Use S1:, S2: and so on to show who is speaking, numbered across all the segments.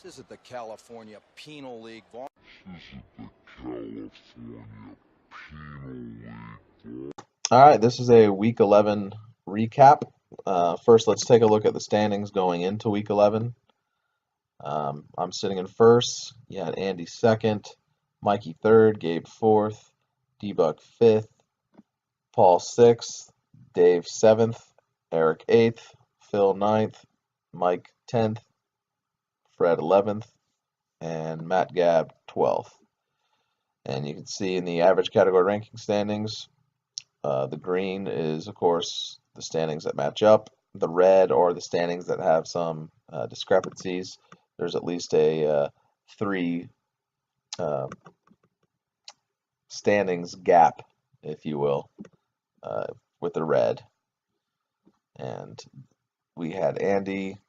S1: This isn't the California Penal League.
S2: All right, this is a Week 11 recap. First, let's take a look at the standings going into Week 11. I'm sitting in first. You had Andy second, Mikey third, Gabe fourth, D-Buck fifth, Paul sixth, Dave seventh, Eric eighth, Phil ninth, Mike 10th, Fred 11th, and Matt Gabb 12th. And you can see in the average category ranking standings, the green is, of course, the standings that match up. The red are the standings that have some discrepancies. There's at least a 3 standings gap, if you will, with the red. And we had Andy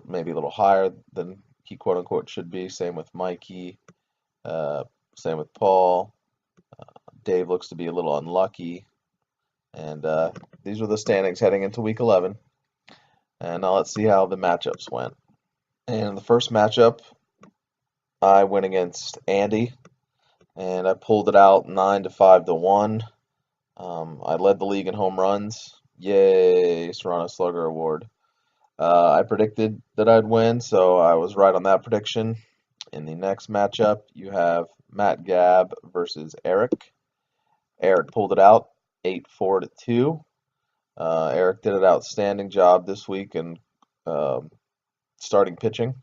S2: maybe a little higher than he quote-unquote should be. Same with Mikey. Same with Paul. Dave looks to be a little unlucky. And these were the standings heading into Week 11. And now let's see how the matchups went. And the first matchup, I went against Andy, and I pulled it out 9 to 5 to 1. I led the league in home runs. Yay, Serrano Slugger Award. I predicted that I'd win, so I was right on that prediction. In the next matchup, you have Matt Gabb versus Eric. Eric pulled it out 8-4 to 2. Eric did an outstanding job this week in starting pitching.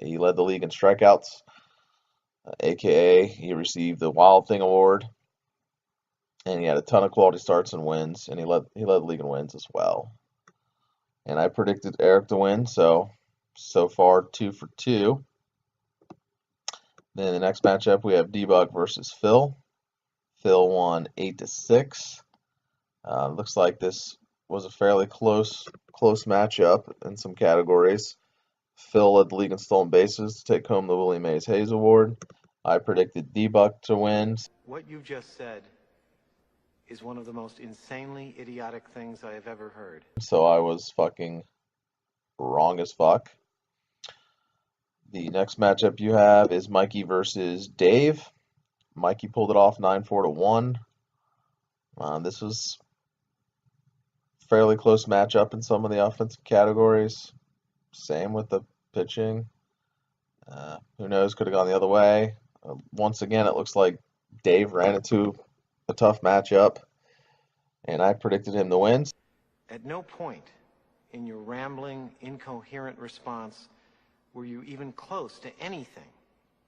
S2: He led the league in strikeouts, aka he received the Wild Thing Award, and he had a ton of quality starts and wins, and he led the league in wins as well. And I predicted Eric to win, so far 2 for 2. Then the next matchup we have D-Buck versus Phil. Phil won 8 to 6. Looks like this was a fairly close matchup in some categories. Phil led the league in stolen bases to take home the Willie Mays Hayes Award. I predicted D-Buck to win.
S3: What you just said is one of the most insanely idiotic things I have ever heard.
S2: So I was fucking wrong as fuck. The next matchup you have is Mikey versus Dave. Mikey pulled it off 9-4 to 1. This was a fairly close matchup in some of the offensive categories. Same with the pitching. Who knows? Could have gone the other way. Once again, it looks like Dave ran into a tough matchup, and I predicted him to win.
S3: At no point in your rambling, incoherent response were you even close to anything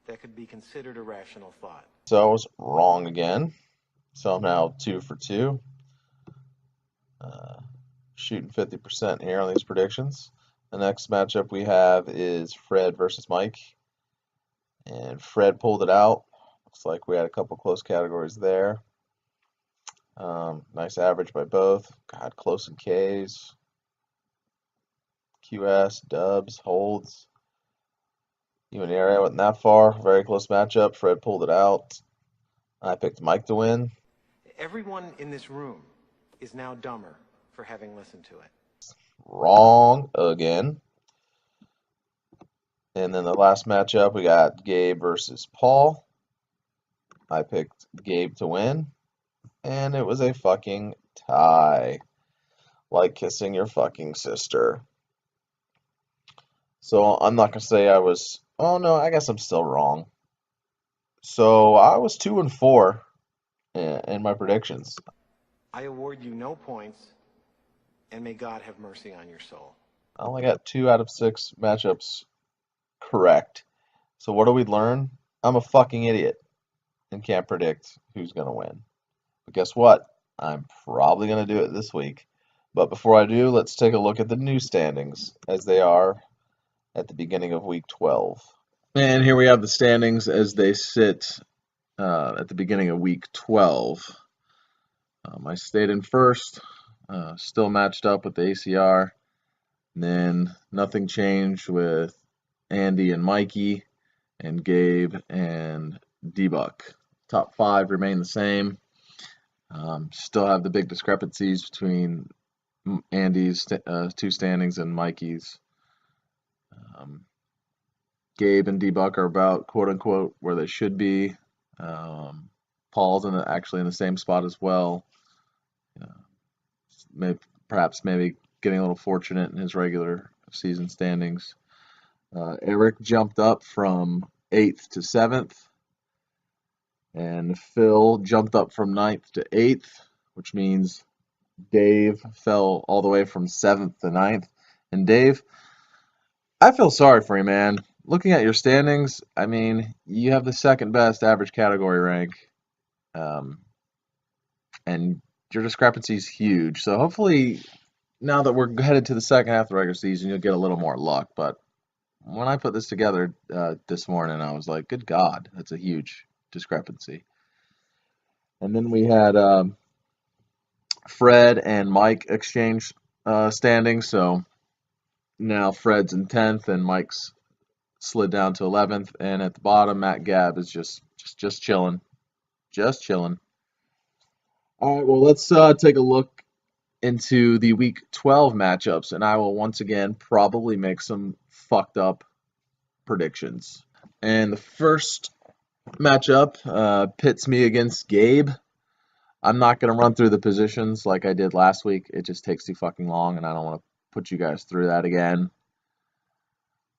S3: that could be considered a rational thought.
S2: So I was wrong again. So I'm now 2 for 2. Shooting 50% here on these predictions. The next matchup we have is Fred versus Mike. And Fred pulled it out. Looks like we had a couple close categories there. Nice average by both. God, close in Ks. QS, dubs, holds. Even the area wasn't that far. Very close matchup. Fred pulled it out. I picked Mike to win.
S3: Everyone in this room is now dumber for having listened to it.
S2: Wrong again. And then the last matchup, we got Gabe versus Paul. I picked Gabe to win. And it was a fucking tie. Like kissing your fucking sister. So I'm not going to say I was... Oh, no, I guess I'm still wrong. So I was 2 and 4 in my predictions.
S3: I award you no points, and may God have mercy on your soul.
S2: I only got 2 out of 6 matchups correct. So what do we learn? I'm a fucking idiot and can't predict who's going to win. But guess what? I'm probably going to do it this week. But before I do, let's take a look at the new standings as they are at the beginning of Week 12. And here we have the standings as they sit at the beginning of Week 12. I stayed in first, still matched up with the ACR. And then nothing changed with Andy and Mikey and Gabe and D-Buck. Top 5 remain the same. Still have the big discrepancies between Andy's 2 standings and Mikey's. Gabe and D-Buck are about, quote unquote, where they should be. Paul's actually in the same spot as well. Perhaps maybe getting a little fortunate in his regular season standings. Eric jumped up from 8th to 7th, and Phil jumped up from 9th to 8th, which means Dave fell all the way from 7th to 9th. And Dave, I feel sorry for you, man. Looking at your standings, I mean, you have the second best average category rank, and your discrepancy is huge. So hopefully, now that we're headed to the second half of the regular season, you'll get a little more luck. But when I put this together this morning, I was like, good God, that's a huge discrepancy. And then we had Fred and Mike exchange standings. So now Fred's in 10th and Mike's slid down to 11th. And at the bottom, Matt Gabb is just chilling. Just chilling. All right, well, let's take a look into the Week 12 matchups, and I will once again probably make some fucked up predictions. And the first matchup pits me against Gabe. I'm not going to run through the positions like I did last week. It just takes too fucking long, and I don't want to put you guys through that again.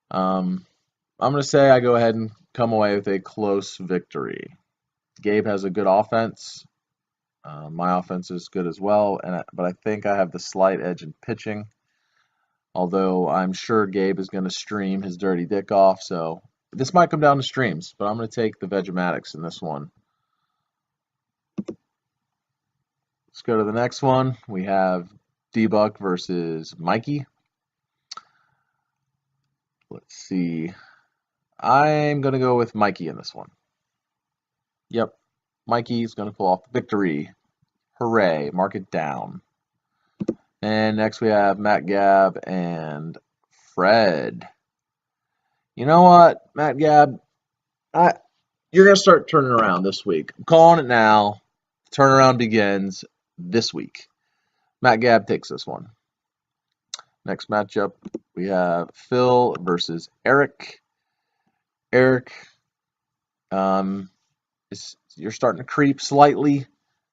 S2: I'm going to say I go ahead and come away with a close victory. Gabe has a good offense. My offense is good as well, but I think I have the slight edge in pitching. Although I'm sure Gabe is going to stream his dirty dick off, so this might come down to streams, but I'm going to take the Vegematics in this one. Let's go to the next one. We have D-Buck versus Mikey. Let's see. I'm going to go with Mikey in this one. Yep. Mikey's going to pull off the victory. Hooray. Mark it down. And next we have Matt Gabb and Fred. You know what, Matt Gabb? You're going to start turning around this week. I'm calling it now. Turnaround begins this week. Matt Gabb takes this one. Next matchup, we have Phil versus Eric. Eric, you're starting to creep slightly.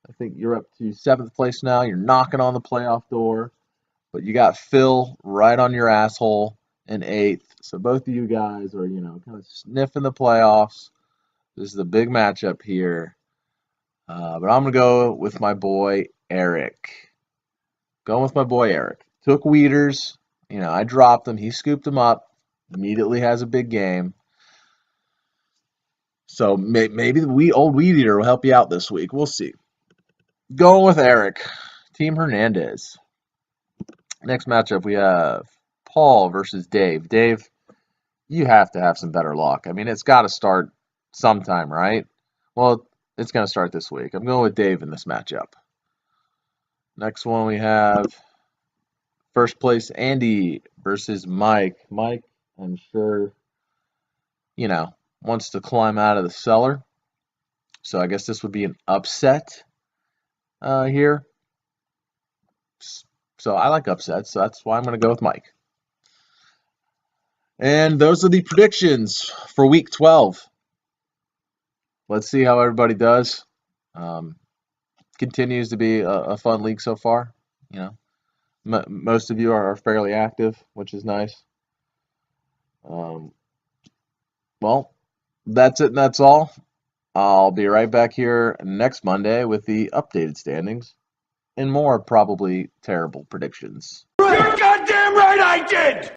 S2: I think you're up to 7th place now. You're knocking on the playoff door. But you got Phil right on your asshole in 8th. So both of you guys are, kind of sniffing the playoffs. This is a big matchup here. But I'm going to go with my boy Eric. Going with my boy Eric. Took Weeders. I dropped him. He scooped him up. Immediately has a big game. So maybe the old Weed Eater will help you out this week. We'll see. Going with Eric. Team Hernandez. Next matchup, we have Paul versus Dave. Dave, you have to have some better luck. I mean, it's got to start sometime, right? Well, it's going to start this week. I'm going with Dave in this matchup. Next one, we have first place Andy versus Mike. Mike, I'm sure, wants to climb out of the cellar. So I guess this would be an upset here. So I like upsets, so that's why I'm going to go with Mike. And those are the predictions for Week 12. Let's see how everybody does. Continues to be a fun league so far. Most of you are fairly active, which is nice. Well, that's it and that's all. I'll be right back here next Monday with the updated standings and more probably terrible predictions.
S4: You're goddamn right I did!